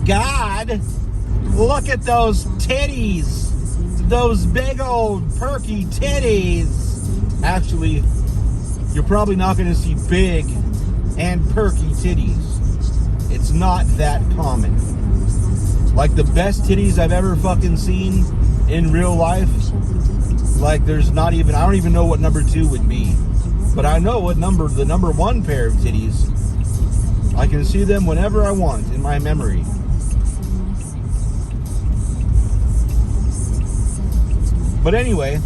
God, look at those titties. Those big old perky titties. Actually, you're probably not going to see big and perky titties. It's not that common. Like the best titties I've ever fucking seen in real life, like there's not even, I don't even know what number 2 would be. But I know what the number 1 pair of titties, I can see them whenever I want in my memory. But anyway,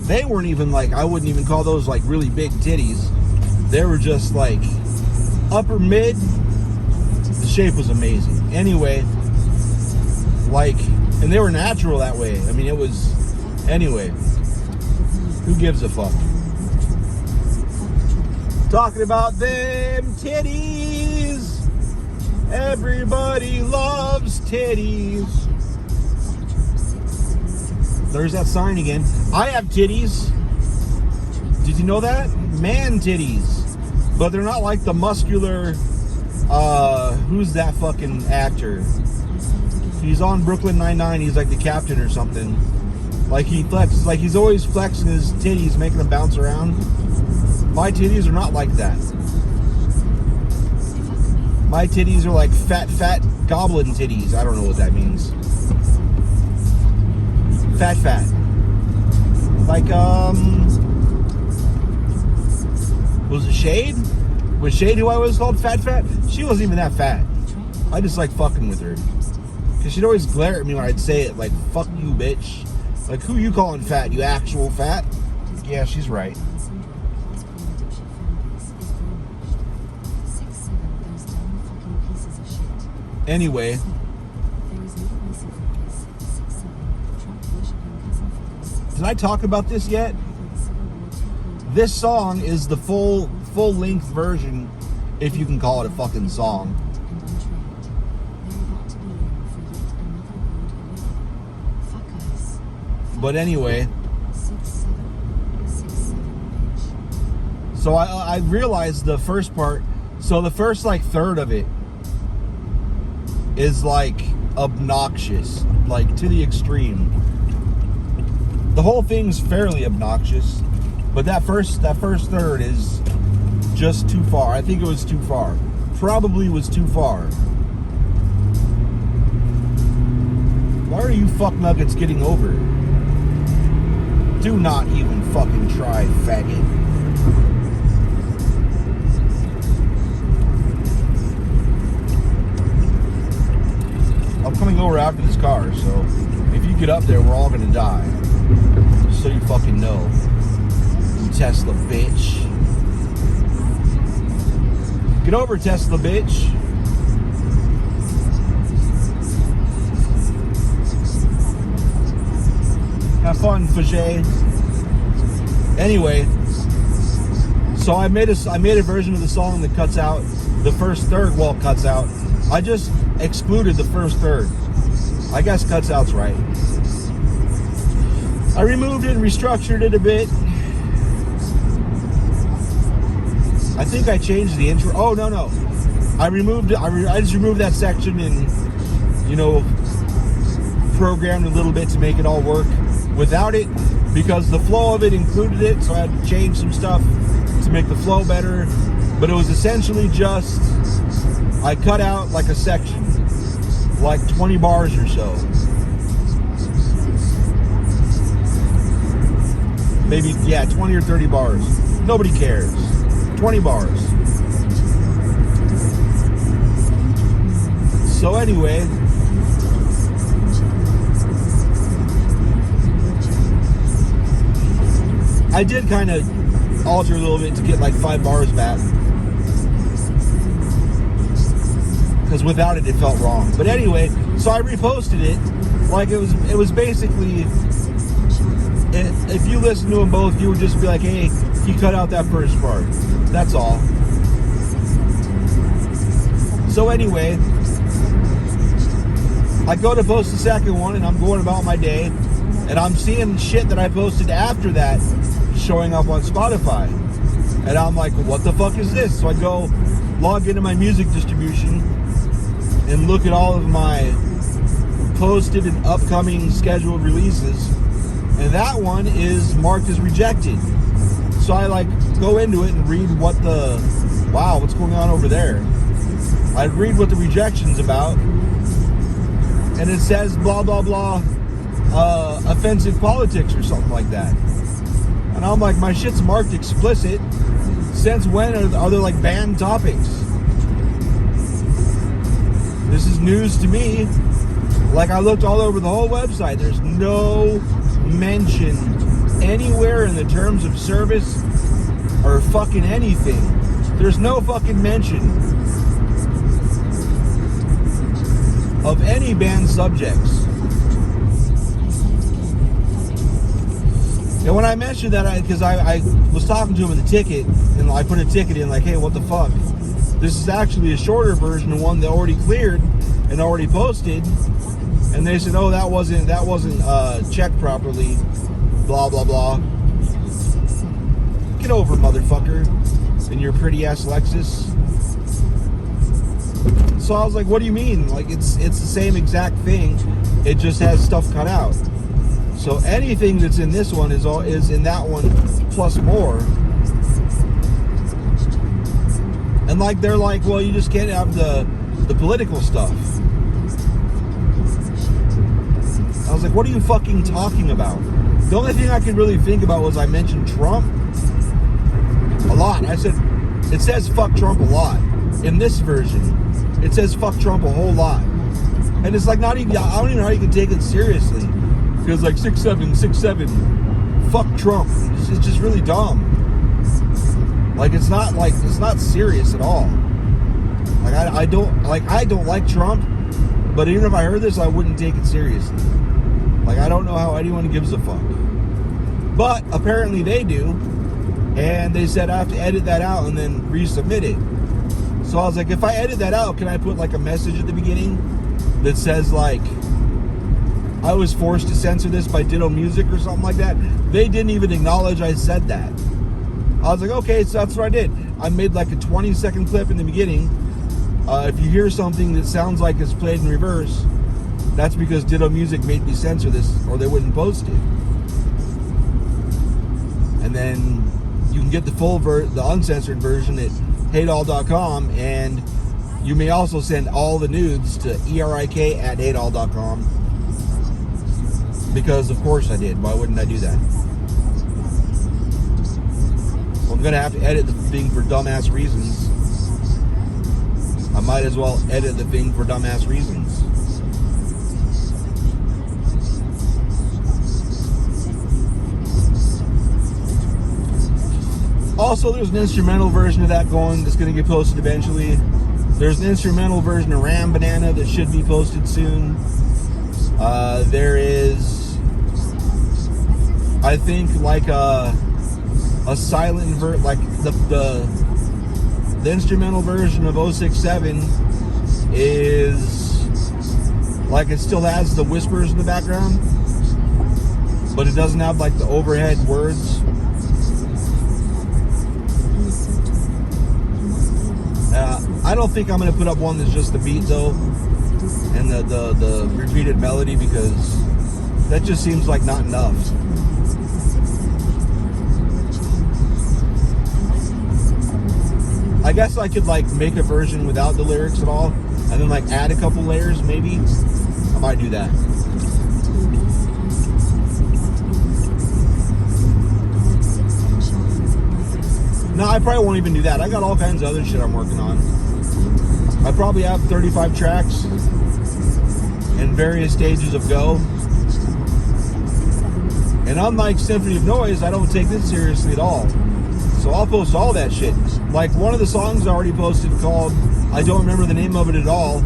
they weren't even like, I wouldn't even call those like really big titties. They were just like upper mid. The shape was amazing. Anyway, like, and they were natural that way. I mean, it was, anyway, who gives a fuck? Talking about them titties. Everybody loves titties. There's that sign again. I have titties. Did you know that? Man titties. But they're not like the muscular, who's that fucking actor? He's on Brooklyn Nine-Nine. He's like the captain or something. Like he flexes, like he's always flexing his titties, making them bounce around. My titties are not like that. My titties are like fat goblin titties. I don't know what that means. Fat. Like, was it Shade? Was Shade who I was called fat? She wasn't even that fat. I just like fucking with her. Because she'd always glare at me when I'd say it, like, fuck you, bitch. Like, who you calling fat? You actual fat? Yeah, she's right. Anyway. Did I talk about this yet? This song is the full-length version, if you can call it a fucking song. But anyway, so I realized the first part, so the first like third of it is like obnoxious, like to the extreme. The whole thing's fairly obnoxious, but that first third is just too far. I think it was too far. Probably was too far. Why are you fuck nuggets getting over? Do not even fucking try, faggot. I'm coming over after this car, so if you get up there, we're all gonna die. Just so you fucking know. You Tesla bitch. Get over, Tesla bitch. Have fun, Fajay. Anyway, so I made a version of the song that cuts out the first third. Well, cuts out. I just excluded the first third. I guess cuts out's right. I removed it and restructured it a bit. I think I changed the intro. Oh no. I removed it. I just removed that section and, you know, programmed a little bit to make it all work without it, because the flow of it included it, so I had to change some stuff to make the flow better. But it was essentially just, I cut out like a section, like 20 bars or so. Maybe, yeah, 20 or 30 bars. Nobody cares. 20 bars. So anyway, I did kind of alter a little bit to get like 5 bars back, because without it felt wrong. But anyway, so I reposted it. Like it was basically, if you listen to them both, you would just be like, hey, you cut out that first part. That's all. So anyway, I go to post the second one and I'm going about my day, and I'm seeing shit that I posted after that showing up on Spotify, and I'm like, what the fuck is this? So I go log into my music distribution, and look at all of my posted and upcoming scheduled releases, and that one is marked as rejected. So I like go into it and read what's going on over there. I read what the rejection's about, and it says blah blah blah, offensive politics or something like that. And I'm like, my shit's marked explicit. Since when are there like banned topics? This is news to me. Like, I looked all over the whole website. There's no mention anywhere in the terms of service or fucking anything. There's no fucking mention of any banned subjects. And when I mentioned that, because I was talking to him in the ticket, and I put a ticket in like, hey, what the fuck? This is actually a shorter version of one that already cleared and already posted. And they said, oh, that wasn't checked properly, blah, blah, blah. Get over, motherfucker, in your pretty ass Lexus. So I was like, what do you mean? Like, it's the same exact thing. It just has stuff cut out. So anything that's in this one is in that one plus more. And like, they're like, well, you just can't have the political stuff. I was like, what are you fucking talking about? The only thing I could really think about was I mentioned Trump a lot. I said, it says fuck Trump a lot. In this version, it says fuck Trump a whole lot. And it's like, not even, I don't even know how you can take it seriously. Because like 6'7", fuck Trump. It's just really dumb. Like, it's not serious at all. Like, I don't like Trump, but even if I heard this, I wouldn't take it seriously. Like, I don't know how anyone gives a fuck. But apparently they do. And they said I have to edit that out and then resubmit it. So I was like, if I edit that out, can I put like a message at the beginning that says like, I was forced to censor this by Ditto Music or something like that? They didn't even acknowledge I said that. I was like, okay, so that's what I did. I made like a 20-second clip in the beginning. If you hear something that sounds like it's played in reverse, that's because Ditto Music made me censor this, or they wouldn't post it. And then you can get the uncensored version at hateall.com, and you may also send all the nudes to erik@hateall.com. Because of course I did. Why wouldn't I do that? Well, I'm gonna have to edit the thing for dumbass reasons. I might as well edit the thing for dumbass reasons. Also, there's an instrumental version of that going that's going to get posted eventually. There's an instrumental version of Ram Banana that should be posted soon. There is, I think, like a silent like the instrumental version of 067 is like, it still has the whispers in the background, but it doesn't have like the overhead words. I don't think I'm going to put up one that's just the beat though, and the repeated melody, because that just seems like not enough. I guess I could like make a version without the lyrics at all, and then like add a couple layers maybe. I might do that. No, I probably won't even do that. I got all kinds of other shit I'm working on. I probably have 35 tracks in various stages of go. And unlike Symphony of Noise, I don't take this seriously at all. So I'll post all that shit. Like one of the songs I already posted called, I don't remember the name of it at all,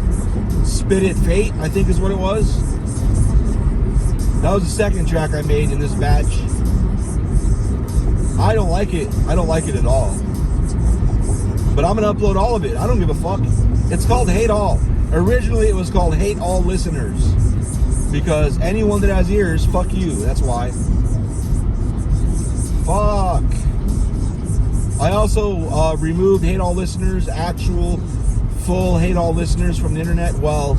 Spit It Fate, I think is what it was. That was the second track I made in this batch. I don't like it. I don't like it at all. But I'm going to upload all of it. I don't give a fuck. It's called Hate All. Originally, it was called Hate All Listeners. Because anyone that has ears, fuck you. That's why. Fuck. I also removed Hate All Listeners' actual full hate all listeners from the internet. Well,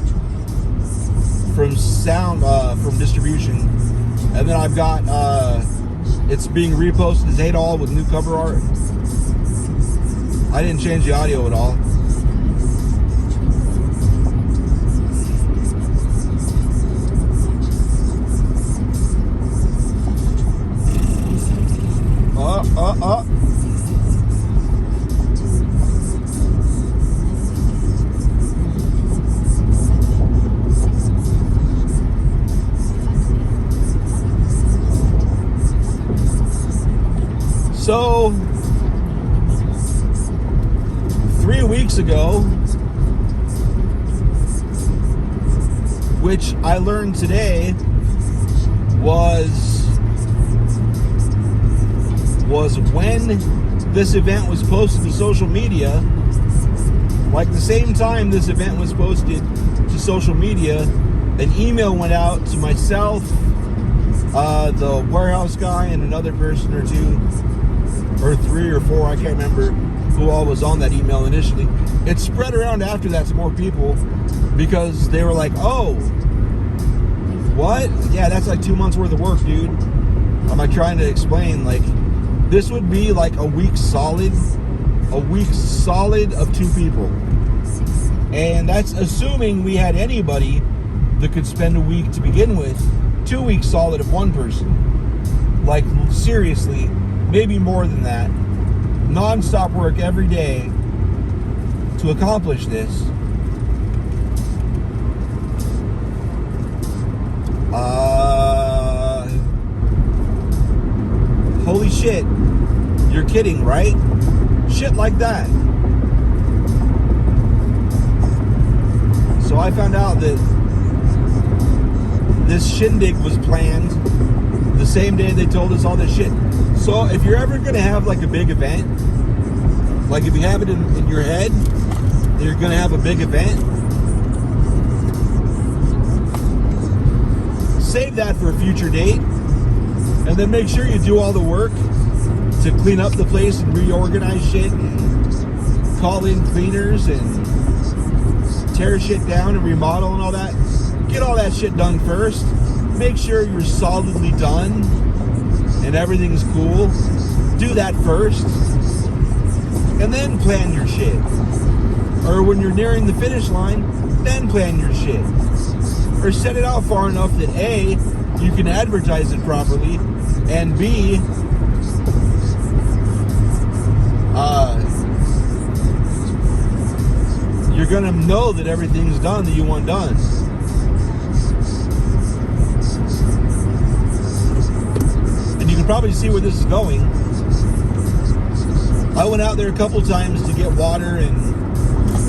from sound, from distribution. And then I've got, it's being reposted as hate all with new cover art. I didn't change the audio at all. So, 3 weeks ago, which I learned today was when this event was posted to social media, like the same time this event was posted to social media, an email went out to myself, the warehouse guy, and another person or two, or 3 or 4, I can't remember who all was on that email initially. It spread around after that to more people because they were like, oh, what? Yeah, that's like 2 months worth of work, dude. I'm like trying to explain, like, this would be like a week solid of 2 people. And that's assuming we had anybody that could spend a week to begin with. 2 weeks solid of one person. Like, seriously, maybe more than that. Non-stop work every day to accomplish this. Holy shit. You're kidding, right? Shit like that. So I found out that this shindig was planned the same day they told us all this shit. So if you're ever going to have like a big event, like if you have it in your head, you're going to have a big event, save that for a future date, and then make sure you do all the work to clean up the place and reorganize shit and call in cleaners and tear shit down and remodel and all that. Get all that shit done first. Make sure you're solidly done and everything's cool. Do that first and then plan your shit. Or when you're nearing the finish line, then plan your shit. Or set it out far enough that A, you can advertise it properly, and B, you're gonna know that everything's done that you want done. And you can probably see where this is going. I went out there a couple times to get water and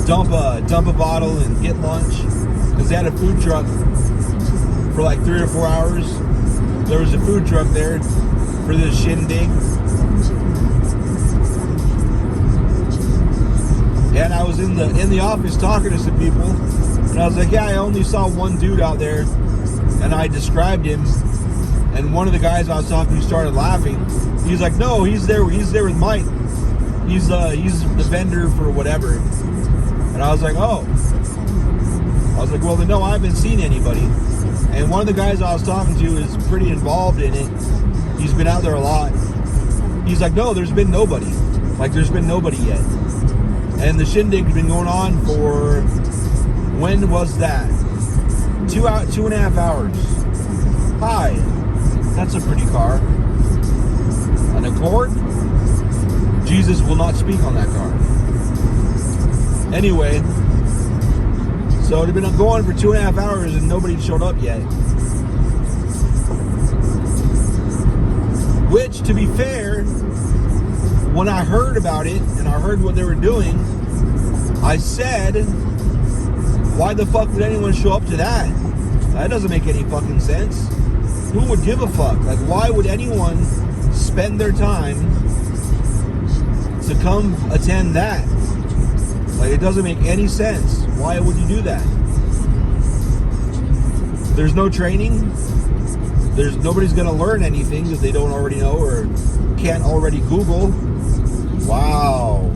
dump a bottle and get lunch, because they had a food truck for like 3 or 4 hours. There was a food truck there for this shindig. And I was in the office talking to some people, and I was like, yeah, I only saw one dude out there, and I described him, and one of the guys I was talking to started laughing. He's like, no, he's there with Mike. He's the vendor for whatever. And I was like, oh. I was like, well, then no, I haven't seen anybody. And one of the guys I was talking to is pretty involved in it. He's been out there a lot. He's like, no, there's been nobody. Like, there's been nobody yet. And the shindig's been going on for, when was that? 2.5 hours. Hi, that's a pretty car. An Accord? Jesus will not speak on that car. Anyway, so they've been going for 2.5 hours and nobody showed up yet. Which, to be fair, when I heard about it and I heard what they were doing, I said, why the fuck would anyone show up to that? That doesn't make any fucking sense. Who would give a fuck? Like, why would anyone spend their time to come attend that? Like, it doesn't make any sense. Why would you do that? There's no training. Nobody's gonna learn anything that they don't already know or can't already Google. Wow.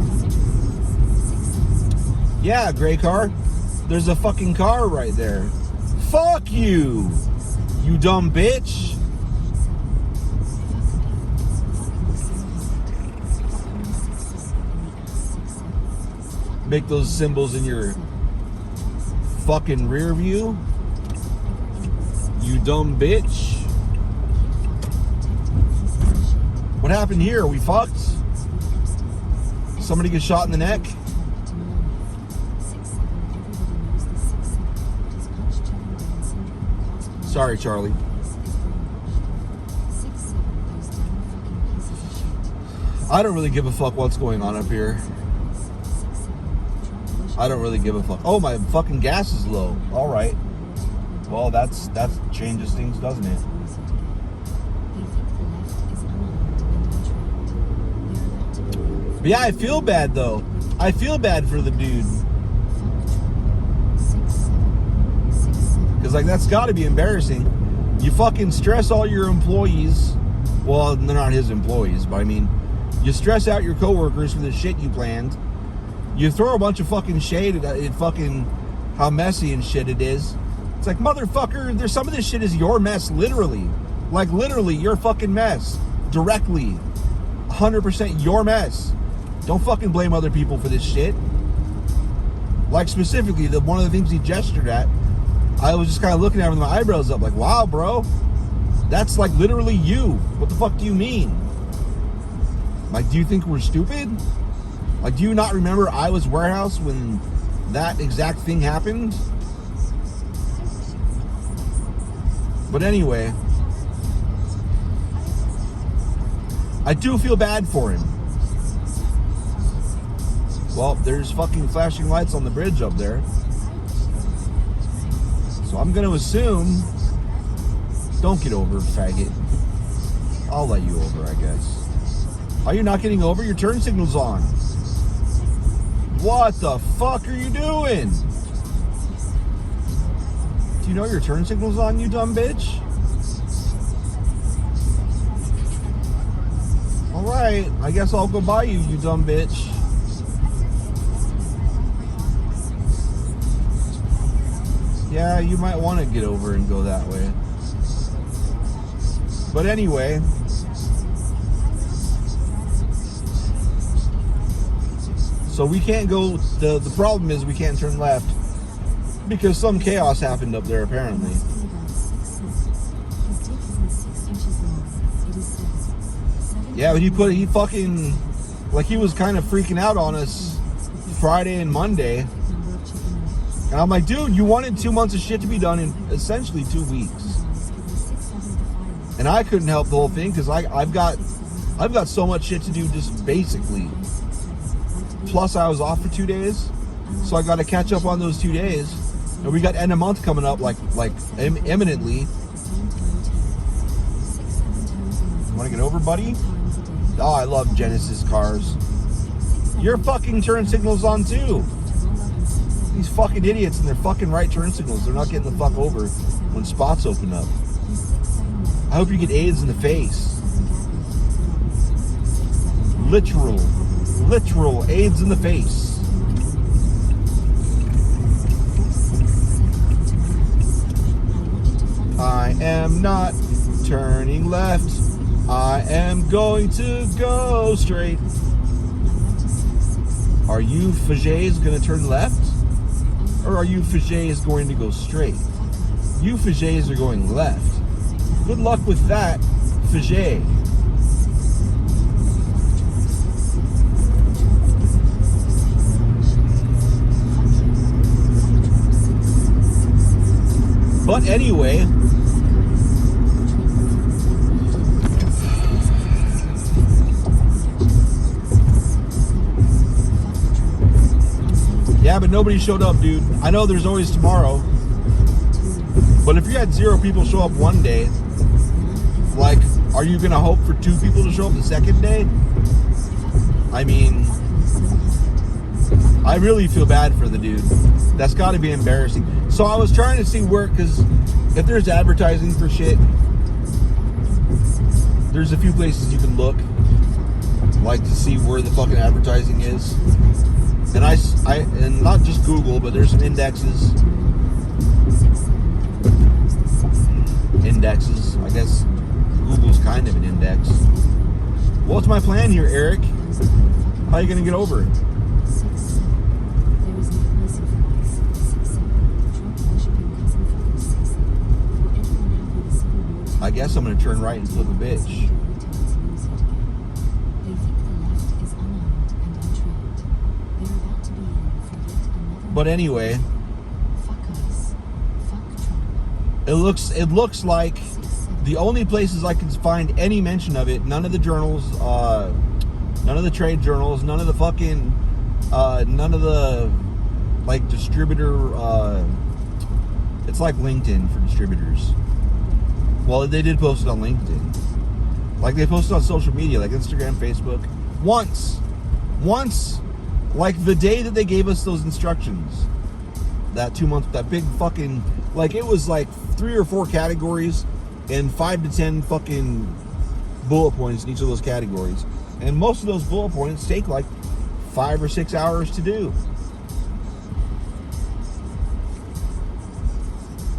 Yeah, gray car. There's a fucking car right there. Fuck you, you dumb bitch. Make those symbols in your fucking rear view, you dumb bitch. What happened here? Are we fucked? Somebody get shot in the neck? Sorry, Charlie. I don't really give a fuck what's going on up here. I don't really give a fuck. Oh, my fucking gas is low. All right. Well, that changes things, doesn't it? But yeah, I feel bad though. I feel bad for the dude. Because like that's got to be embarrassing. You fucking stress all your employees. Well, they're not his employees, but I mean, you stress out your coworkers for the shit you planned. You throw a bunch of fucking shade at fucking how messy and shit it is. It's like, motherfucker, there's some of this shit is your mess, literally. Like, literally, your fucking mess. Directly. 100% your mess. Don't fucking blame other people for this shit. Like, specifically, one of the things he gestured at, I was just kind of looking at him with my eyebrows up, like, wow, bro. That's, like, literally you. What the fuck do you mean? Like, do you think we're stupid? Like, do you not remember I was warehouse when that exact thing happened? But anyway, I do feel bad for him. Well, there's fucking flashing lights on the bridge up there. So I'm going to assume, don't get over, faggot. I'll let you over, I guess. Are you not getting over? Your turn signal's on. What the fuck are you doing? Do you know your turn signal's on, you dumb bitch? Alright, I guess I'll go by you, you dumb bitch. Yeah, you might want to get over and go that way. But anyway, so we can't go, the problem is we can't turn left because some chaos happened up there apparently. Yeah, but he fucking, like he was kind of freaking out on us Friday and Monday. And I'm like, dude, you wanted 2 months of shit to be done in essentially 2 weeks. And I couldn't help the whole thing because I've got so much shit to do just basically. Plus I was off for 2 days. So I got to catch up on those 2 days. And we got end of month coming up like imminently. You want to get over, buddy? Oh, I love Genesis cars. Your fucking turn signal's on too. These fucking idiots and their fucking right turn signals. They're not getting the fuck over when spots open up. I hope you get AIDS in the face. Literal AIDS in the face. I am not turning left. I am going to go straight. Are you Fapc going to turn left? Or are you Fapc going to go straight? You Fapc are going left. Good luck with that, Fapc. But anyway, yeah, but nobody showed up, dude. I know there's always tomorrow. But if you had 0 people show up one day, like, are you going to hope for 2 people to show up the second day? I mean, I really feel bad for the dude. That's got to be embarrassing. So I was trying to see where, because if there's advertising for shit, there's a few places you can look, like to see where the fucking advertising is. and not just Google, but there's some indexes. I guess Google's kind of an index. What's my plan here, Eric? How are you gonna get over it? I guess I'm gonna turn right and flip a bitch. But anyway, it looks like the only places I can find any mention of it, none of the journals, none of the trade journals, none of the fucking, none of the like distributor. It's like LinkedIn for distributors. Well, they did post it on LinkedIn. Like they posted on social media, like Instagram, Facebook. Once, like the day that they gave us those instructions, that 2 months, that big fucking, like it was like 3 or 4 categories and 5 to 10 fucking bullet points in each of those categories. And most of those bullet points take like 5 or 6 hours to do.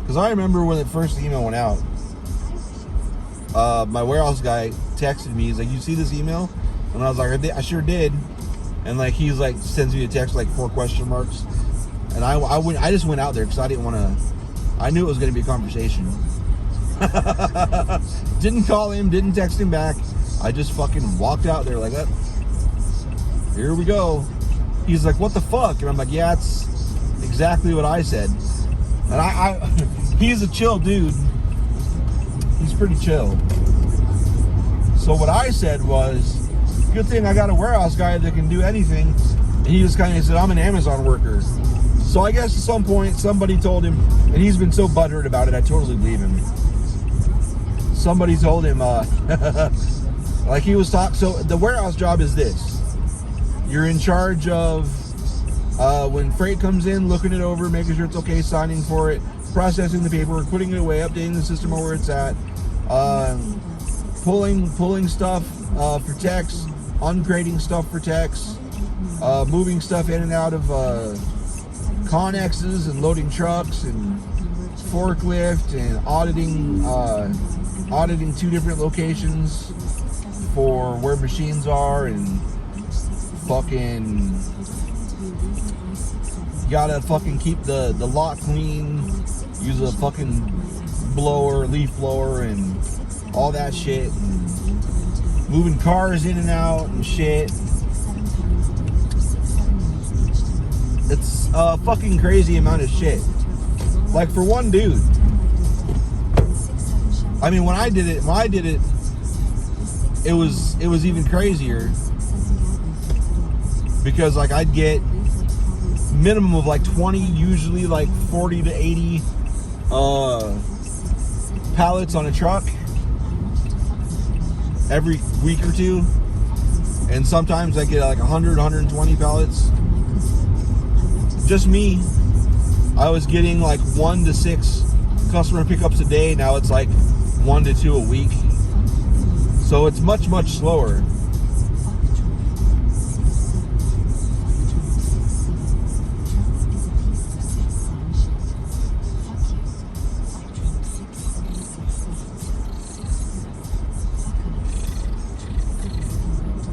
Because I remember when the first email went out, my warehouse guy texted me. He's like, "You see this email?" And I was like, "I sure did." And like he's like sends me a text like 4 question marks. And I just went out there because I didn't want to. I knew it was going to be a conversation. Didn't call him, didn't text him back. I just fucking walked out there like that. Here we go. He's like, "What the fuck?" And I'm like, "Yeah, it's exactly what I said." And he's a chill dude. He's pretty chill. So what I said was, good thing I got a warehouse guy that can do anything. And he just kind of said, "I'm an Amazon worker." So I guess at some point somebody told him, and he's been so butthurt about it, I totally believe him. Somebody told him, like he was talking. So the warehouse job is this: you're in charge of when freight comes in, looking it over, making sure it's okay, signing for it, processing the paperwork, putting it away, updating the system on where it's at, pulling stuff for techs, uncrating stuff for techs, moving stuff in and out of Connexes and loading trucks and forklift and auditing 2 different locations for where machines are, and fucking gotta fucking keep the lot clean, use a fucking leaf blower and all that shit, and moving cars in and out and shit. It's a fucking crazy amount of shit. Like for one dude, I mean, when I did it, it was even crazier, because like I'd get minimum of like 20, usually like 40 to 80 pallets on a truck every week or 2, and sometimes I get like 100, 120 pallets. Just me, I was getting like 1 to 6 customer pickups a day. Now it's like 1 to 2 a week. So it's much slower.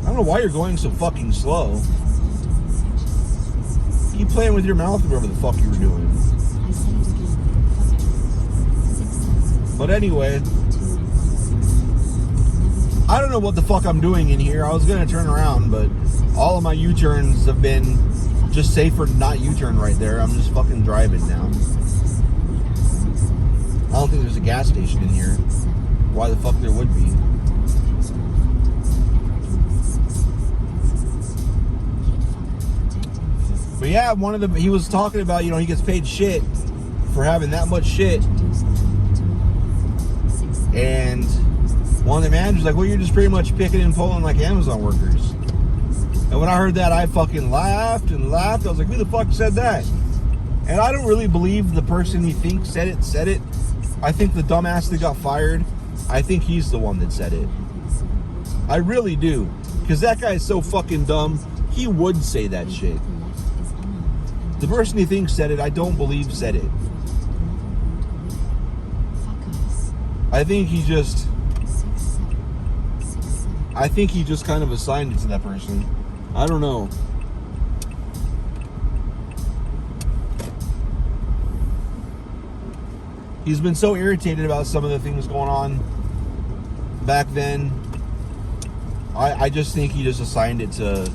I don't know why you're going so fucking slow. Keep playing with your mouth, whatever the fuck you were doing. But anyway, I don't know what the fuck I'm doing in here. I was gonna turn around, but all of my U-turns have been just safer to not U-turn right there. I'm just fucking driving now. I don't think there's a gas station in here. Why the fuck there would be? But yeah, he was talking about, he gets paid shit for having that much shit. And one of the managers like, "Well, you're just pretty much picking and pulling like Amazon workers." And when I heard that, I fucking laughed and laughed. I was like, "Who the fuck said that?" And I don't really believe the person you think said it. I think the dumbass that got fired, I think he's the one that said it. I really do. Because that guy is so fucking dumb, he would say that shit. The person he thinks said it, I don't believe said it. I think he just kind of assigned it to that person. I don't know. He's been so irritated about some of the things going on back then. I just think he just assigned it to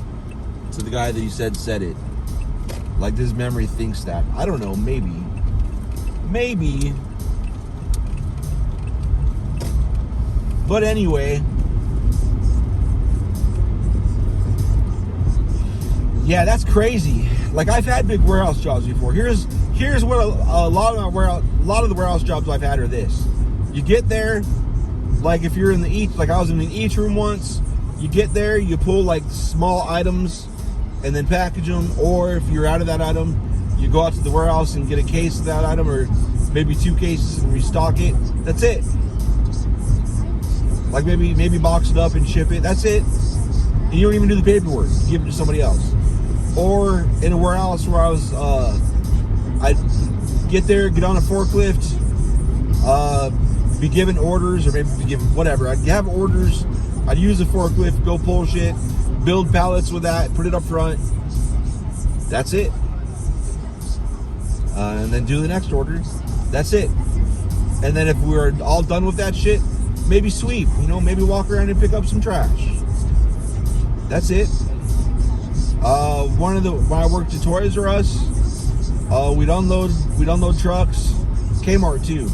the guy that he said it. Like his memory thinks that. I don't know, maybe. But anyway, yeah, that's crazy. Like, I've had big warehouse jobs before. Here's what a lot of the warehouse jobs I've had are this. You get there, like if you're in the each, like I was in the each room once. You get there, you pull like small items and then package them, or if you're out of that item, you go out to the warehouse and get a case of that item, or maybe 2 cases and restock it. That's it. Like maybe box it up and ship it. That's it. And you don't even do the paperwork. You give it to somebody else. Or in a warehouse where I'd get there, get on a forklift, be given orders, or maybe be given whatever. I'd have orders. I'd use a forklift, go pull shit, build pallets with that, put it up front. That's it. And then do the next order. That's it. And then if we're all done with that shit, maybe sweep, maybe walk around and pick up some trash. That's it. When I worked at Toys R Us, we'd unload trucks. Kmart too.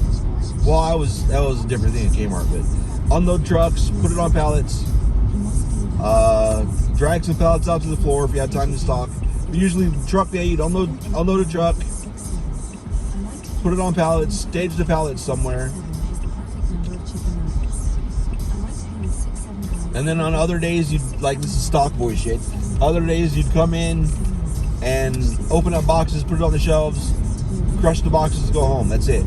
Well, that was a different thing at Kmart, but unload trucks, put it on pallets, drag some pallets out to the floor if you had time to stock. But usually truck day, you'd unload a truck, put it on pallets, stage the pallets somewhere. And then on other days, this is stock boy shit. Other days, you'd come in and open up boxes, put it on the shelves, crush the boxes, go home. That's it.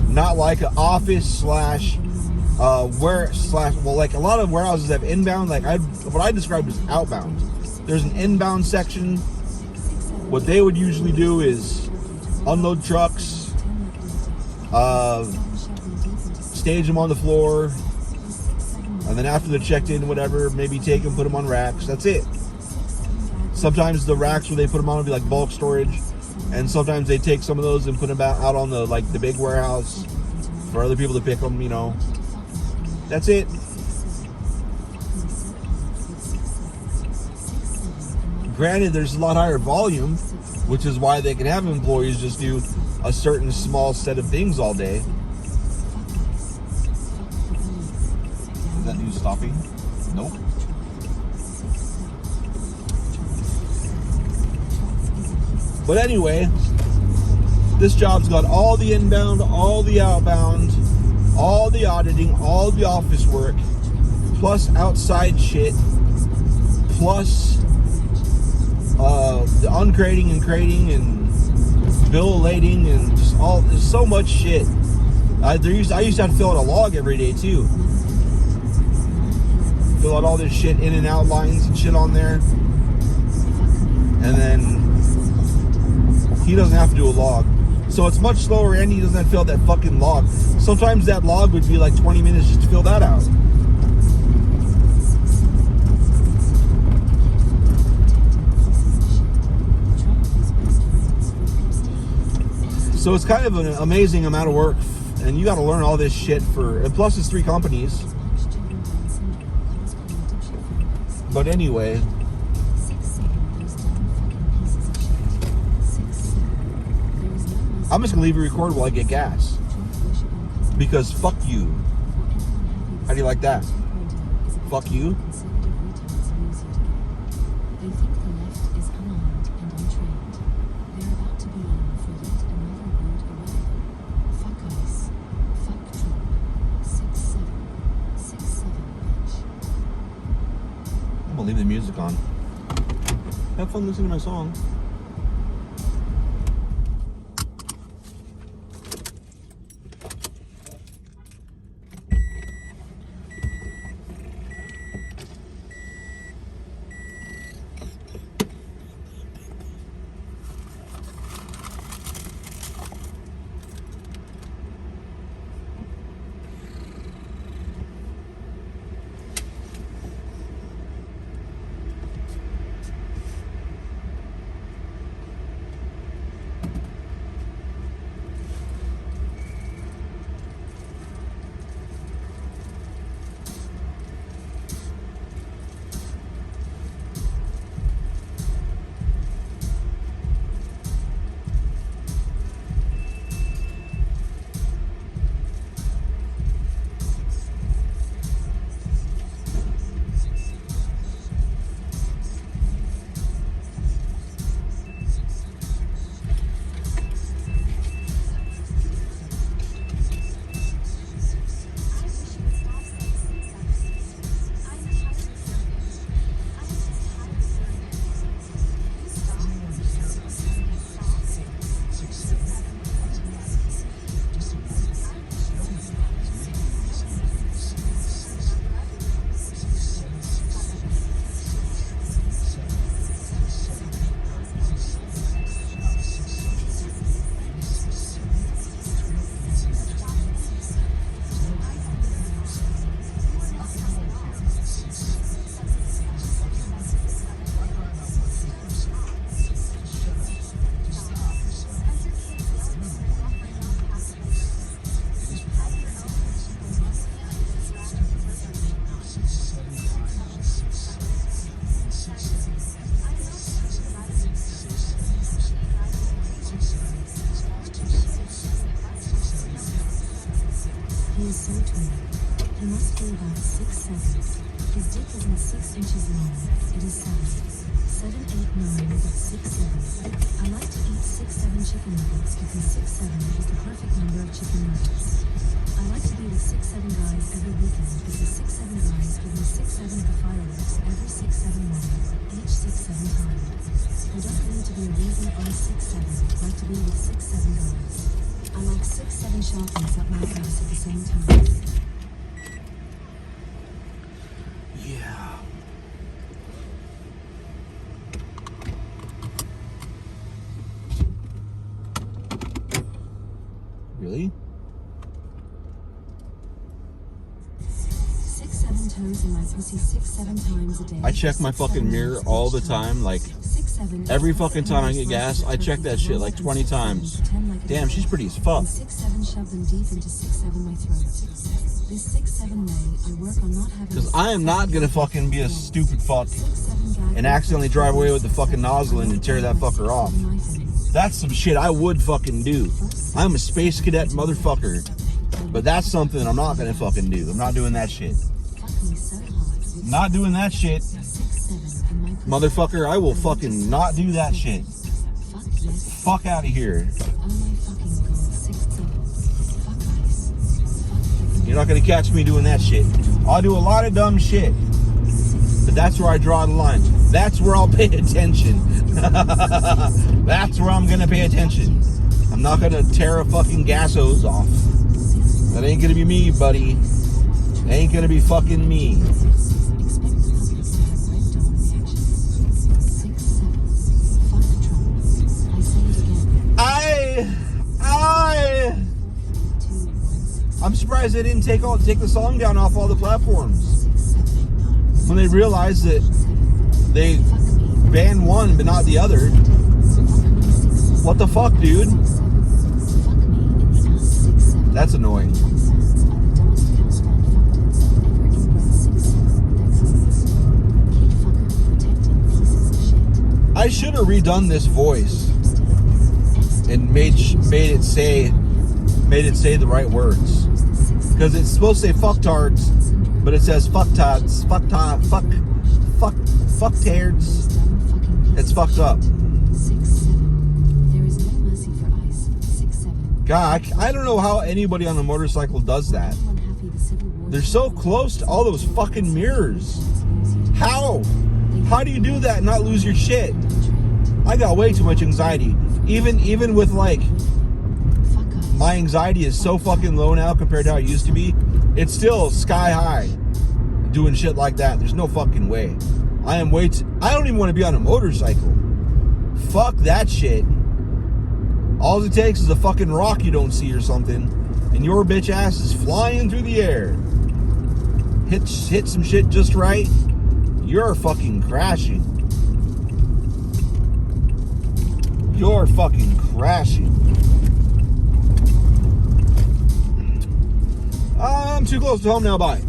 Not like an office like a lot of warehouses have inbound. What I described as outbound. There's an inbound section. What they would usually do is unload trucks, stage them on the floor, and then after they're checked in, whatever, maybe take them, put them on racks. That's it. Sometimes the racks where they put them on would be like bulk storage, and sometimes they take some of those and put them out on the big warehouse for other people to pick them. That's it. Granted, there's a lot higher volume, which is why they can have employees just do a certain small set of things all day. Is that news stopping? Nope. But anyway, this job's got all the inbound, all the outbound, all the auditing, all the office work, plus outside shit, plus the uncrating and crating and bill lading and just there's so much shit. I used to have to fill out a log every day too. Fill out all this shit, in and out lines and shit on there. And then he doesn't have to do a log. So it's much slower, and he doesn't have to fill out that fucking log. Sometimes that log would be like 20 minutes just to fill that out. So it's kind of an amazing amount of work, and you got to learn all this shit and plus it's 3 companies. But anyway, I'm just gonna leave it record while I get gas, because fuck you. How do you like that? Fuck you. I'm gonna leave the music on. Have fun listening to my song. is so tall. He must be about 6'7". His dick isn't 6 inches long. It is 7. 7, 8, 9, but 6, 7. I like to eat 6, 7 chicken nuggets because 6, 7 is the perfect number of chicken nuggets. I like to be with 6, 7 guys every weekend because 6, 7 guys give me 6, 7 of the fireworks every 6, 7 morning, each 6, 7 time. There doesn't need to be a reason I'm 6, 7. I like to be with 6, 7 guys. I like 6, 7 shotguns at my house at the same time. Yeah. Really? 6, 7 toes in my pussy 6, 7 times a day. I check my fucking mirror all the time, like 6, 7, every fucking time I get gas, I check that shit like 20 times. Damn, she's pretty as fuck. 6, 7 shove them deep into 6, 7 my throat. This 6, 7 way, I work on not having. Because I am not gonna fucking be a stupid fuck and accidentally drive away with the fucking nozzle in and tear that fucker off. That's some shit I would fucking do. I'm a space cadet motherfucker. But that's something I'm not gonna fucking do. I'm not doing that shit. Not doing that shit. Motherfucker, I will fucking not do that shit. Fuck out of here. You're not gonna catch me doing that shit. I'll do a lot of dumb shit. But that's where I draw the line. That's where I'll pay attention. That's where I'm gonna pay attention. I'm not gonna tear a fucking gas hose off. That ain't gonna be me, buddy. That ain't gonna be fucking me. I'm surprised they didn't take the song down off all the platforms. When they realized that they banned one but not the other. What the fuck, dude? That's annoying. I should have redone this voice and made it say the right words. Because it's supposed to say fucktards, but it says fucktards, fucktards. It's fucked up. God, I don't know how anybody on a motorcycle does that. They're so close to all those fucking mirrors. How? How do you do that and not lose your shit? I got way too much anxiety. Even with like, my anxiety is so fucking low now compared to how it used to be. It's still sky high doing shit like that. There's no fucking way. I don't even want to be on a motorcycle. Fuck that shit. All it takes is a fucking rock you don't see or something, and your bitch ass is flying through the air. Hit some shit just right, you're fucking crashing. You're fucking crashing. I'm too close to home now, bye.